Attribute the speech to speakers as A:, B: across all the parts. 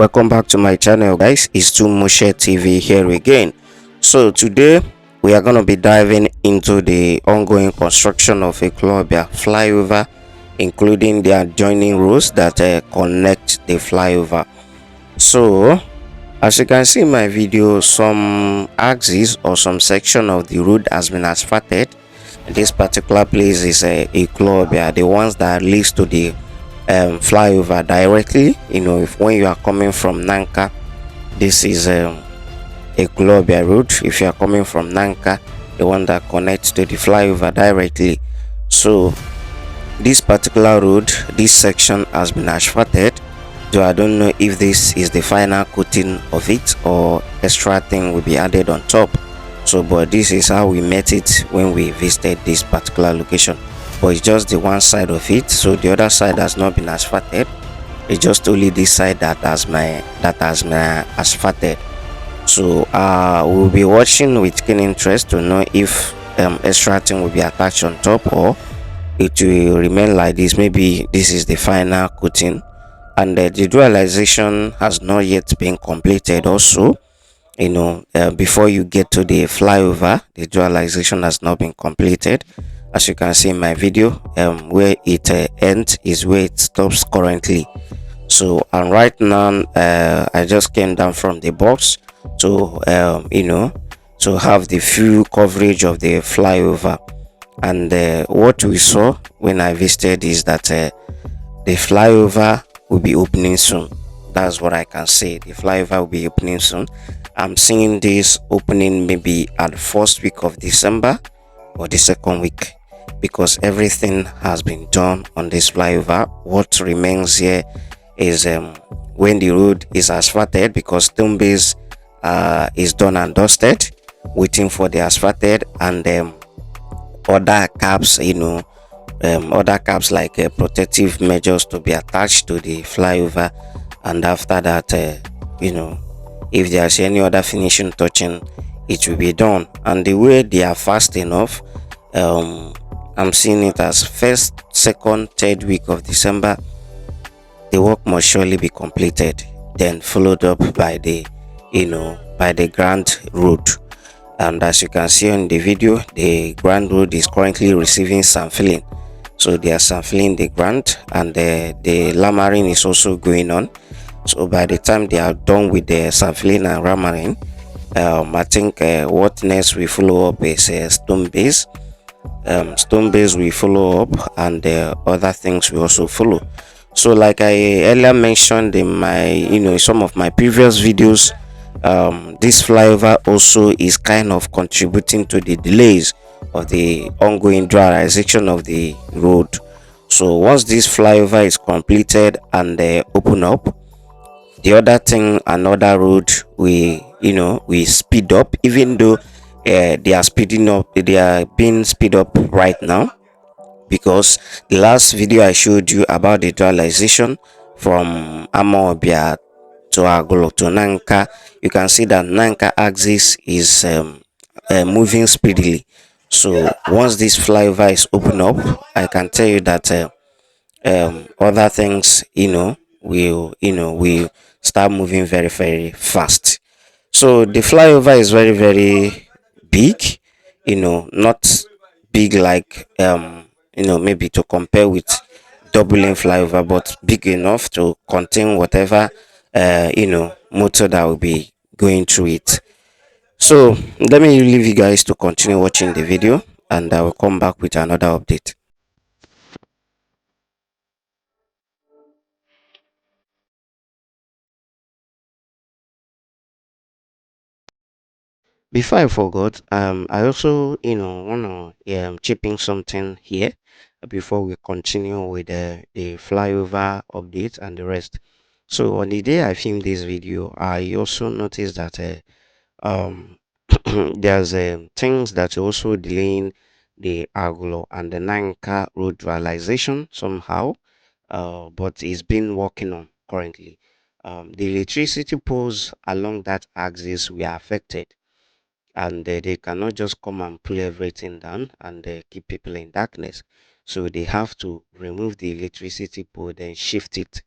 A: Welcome back to my channel, guys. It's to MOSHEH TV here again. So today we are going to be diving into the ongoing construction of Ekwulobia flyover, including the adjoining roads that connect the flyover. So as you can see in my video, some axis or some section of the road has been asphalted. This particular place is Ekwulobia, the ones that leads to the flyover directly. If when you are coming from Nanka, this is Ekwulobia road. If you are coming from Nanka, the one that connects to the flyover directly. So this particular road, this section has been asphalted, though I don't know if this is the final coating of it or extra thing will be added on top. So but this is how we met it when we visited this particular location. But it's just the one side of it, so the other side has not been asphalted. It's just only this side that has been asphalted. So we'll be watching with keen interest to know if extra thing will be attached on top or it will remain like this. Maybe this is the final coating, and the dualization has not yet been completed also. Before you get to the flyover, the dualization has not been completed. As you can see in my video, where it ends is where it stops currently. So and right now I just came down from the box to to have the full coverage of the flyover. And what we saw when I visited is that the flyover will be opening soon. That's what I can say. The flyover will be opening soon. I'm seeing this opening maybe at the first week of December or the second week, because everything has been done on this flyover. What remains here is when the road is asphalted, because stone base is done and dusted, waiting for the asphalted, and other caps, other caps like protective measures to be attached to the flyover. And after that, if there's any other finishing touching, it will be done. And the way they are fast enough, I'm seeing it as first, second, third week of December. The work must surely be completed, then followed up by the Grand Road. And as you can see on the video, the Grand Road is currently receiving sand filling. So they are sand filling the ground, and the lamaring is also going on. So by the time they are done with the sand filling and lamaring, I think what next we follow up is stone base. Stone base we follow up, and other things we also follow. So like I earlier mentioned in my some of my previous videos, this flyover also is kind of contributing to the delays of the ongoing dualization of the road. So once this flyover is completed and open up, the other thing, another road, we speed up, even though they are speeding up, they are being speed up right now, because the last video I showed you about the dualization from Amobia to Agolo to Nanka, you can see that Nanka axis is moving speedily. So once this flyover is open up, I can tell you that other things will start moving very, very fast. So the flyover is very, very big, not big like maybe to compare with double lane flyover, but big enough to contain whatever motor that will be going through it. So let me leave you guys to continue watching the video, and I will come back with another update. Before I forgot, I also wanna chip in something here before we continue with the flyover update and the rest. So on the day I filmed this video, I also noticed that um there's things that are also delaying the Aglo and the Nanka road dualization somehow, but it's been working on currently. The electricity poles along that axis were affected, and they cannot just come and pull everything down and keep people in darkness. So they have to remove the electricity pole, then shift it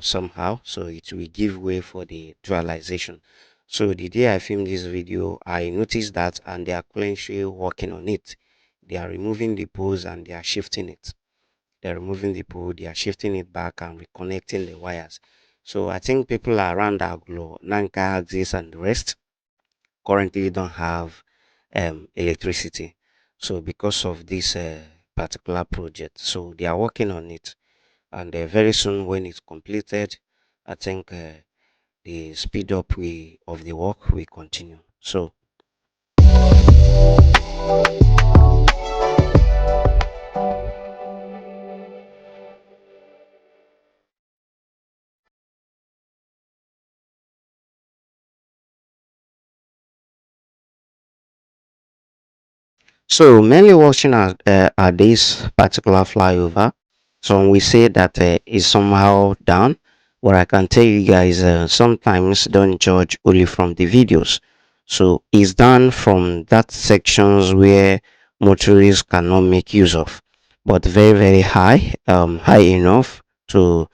A: somehow, so it will give way for the dualization. So the day I filmed this video, I noticed that, and they are currently working on it. They are removing the poles and they are shifting it. They're removing the pole, they are shifting it back and reconnecting the wires. So I think people around Aglo, Nanka axis and the rest currently don't have electricity. So because of this particular project, so they are working on it, and very soon when it's completed, I think the speed up of the work will continue. So mainly watching at this particular flyover. So we say that is somehow down, but I can tell you guys sometimes don't judge only from the videos. So it's done from that sections where motorists cannot make use of, but very high, high enough to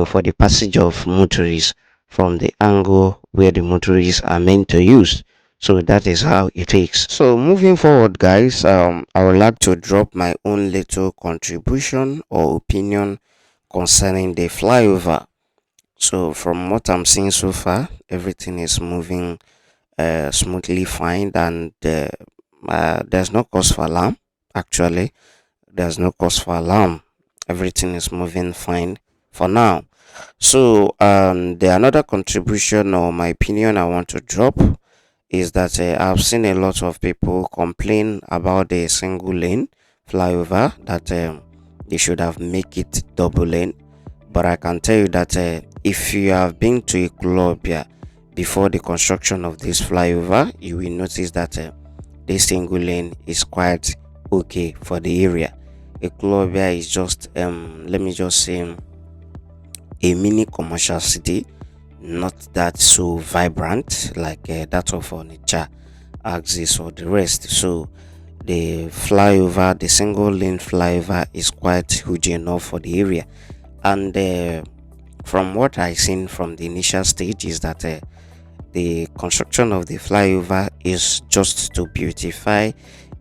A: for the passage of motorists from the angle where the motorists are meant to use. So that is how it is. So moving forward, guys, I would like to drop my own little contribution or opinion concerning the flyover. So from what I'm seeing so far, everything is moving smoothly fine, and there's no cause for alarm. Actually, there's no cause for alarm. Everything is moving fine for now. So the another contribution or my opinion I want to drop is that I've seen a lot of people complain about the single lane flyover, that they should have make it double lane. But I can tell you that if you have been to Ekwulobia before the construction of this flyover, you will notice that this single lane is quite okay for the area. Ekwulobia is just let me just say a mini commercial city, not that so vibrant like that of Onitsha axis or the rest. So the flyover, the single lane flyover, is quite huge enough for the area. And from what I seen from the initial stage is that the construction of the flyover is just to beautify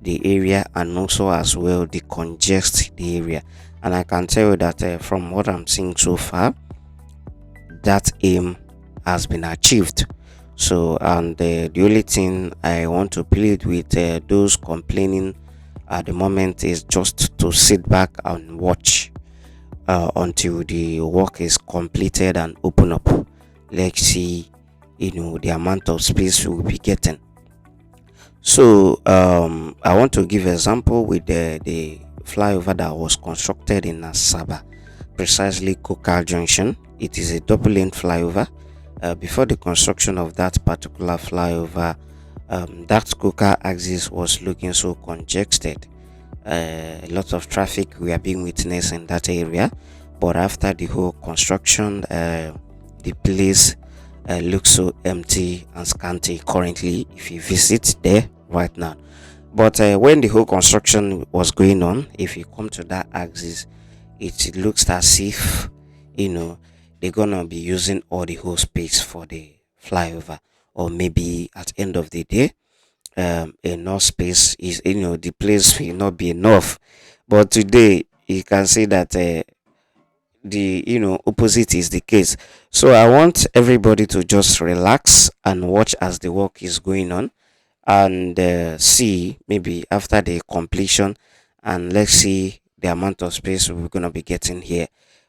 A: the area and also as well decongest the area. And I can tell you that from what I'm seeing so far, that aim has been achieved. So and the only thing I want to plead with those complaining at the moment is just to sit back and watch until the work is completed and open up. Let's see, the amount of space we'll be getting. So I want to give example with the flyover that was constructed in Asaba, precisely Coca Junction. It is a double lane flyover. Before the construction of that particular flyover, that Coca axis was looking so congested. A lot of traffic we are being witnessed in that area, but after the whole construction, the place looks so empty and scanty currently if you visit there right now. But when the whole construction was going on, if you come to that axis, it looks as if they're gonna be using all the whole space for the flyover, or maybe at the end of the day enough space is, the place will not be enough. But today you can see that the opposite is the case. So I want everybody to just relax and watch as the work is going on, and see maybe after the completion, and let's see the amount of space we're going to be getting here.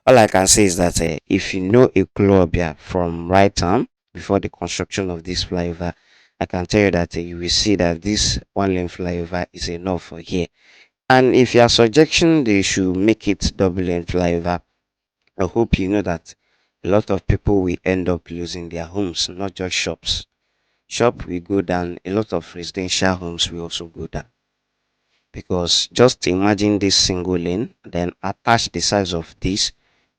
A: All I can say is that if you know Ekwulobia from right arm before the construction of this flyover, I can tell you that you will see that this one lane flyover is enough for here. And if you are suggesting they should make it double lane flyover, I hope you know that a lot of people will end up losing their homes, not just shops. Shop will go down, a lot of residential homes will also go down. Because just imagine this single lane, then attach the size of this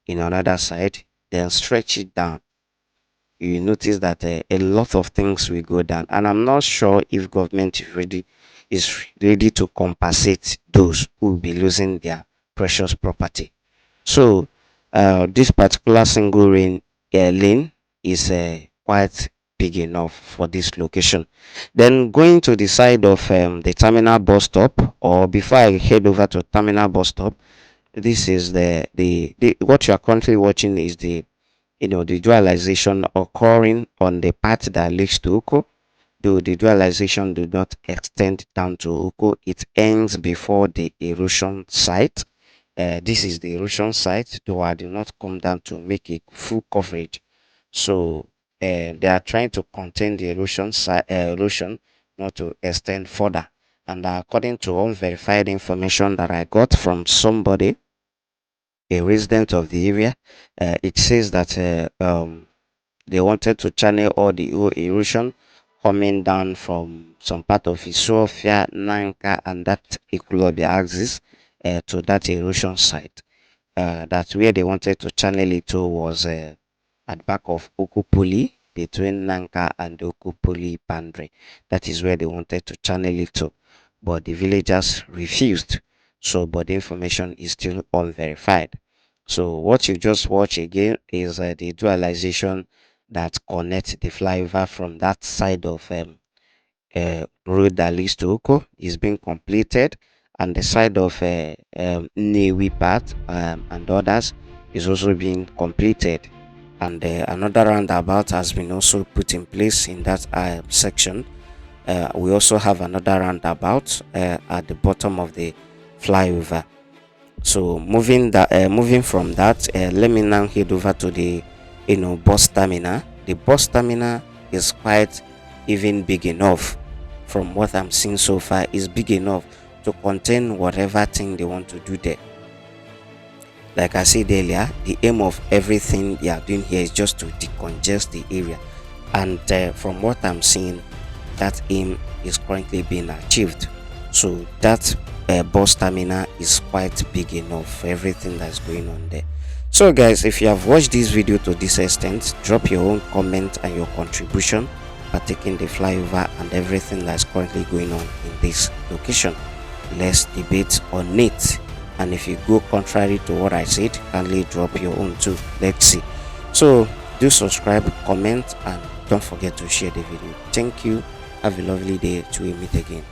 A: in another side, then stretch it down. You notice that a lot of things will go down, and I'm not sure if government is ready to compensate those who will be losing their precious property. So This particular single lane is quite big enough for this location. Then going to the side of the terminal bus stop, or before I head over to terminal bus stop, this is the what you are currently watching is the the dualization occurring on the part that leads to Uko. Though the dualization do not extend down to Uko, it ends before the erosion site. This is the erosion site, though I did not come down to make a full coverage. So they are trying to contain the erosion site, erosion, not to extend further. And according to unverified information that I got from somebody, a resident of the area, it says that they wanted to channel all the erosion coming down from some part of Ethiopia, Nanka, and that Ekwulobia axis to that erosion site. That where they wanted to channel it to was at back of Okupuli, between Nanka and Okupuli boundary. That is where they wanted to channel it to, but the villagers refused. So, but the information is still unverified. So, what you just watch again is the dualization that connects the flyover from that side of road that leads to Oko is being completed, and the side of Newi part and others is also being completed. And another roundabout has been also put in place in that section. We also have another roundabout at the bottom of the flyover. So moving from that, let me now head over to the bus terminal. The bus terminal is quite even big enough. From what I'm seeing so far, is big enough to contain whatever thing they want to do there. Like I said earlier, the aim of everything they are doing here is just to decongest the area, and from what I'm seeing, that aim is currently being achieved. So that bus terminal is quite big enough for everything that's going on there. So guys, if you have watched this video to this extent, drop your own comment and your contribution by taking the flyover and everything that's currently going on in this location. Let's debate on it, and if you go contrary to what I said, kindly drop your own too. Let's see. So do subscribe, comment, and don't forget to share the video. Thank you. Have a lovely day. Till we meet again.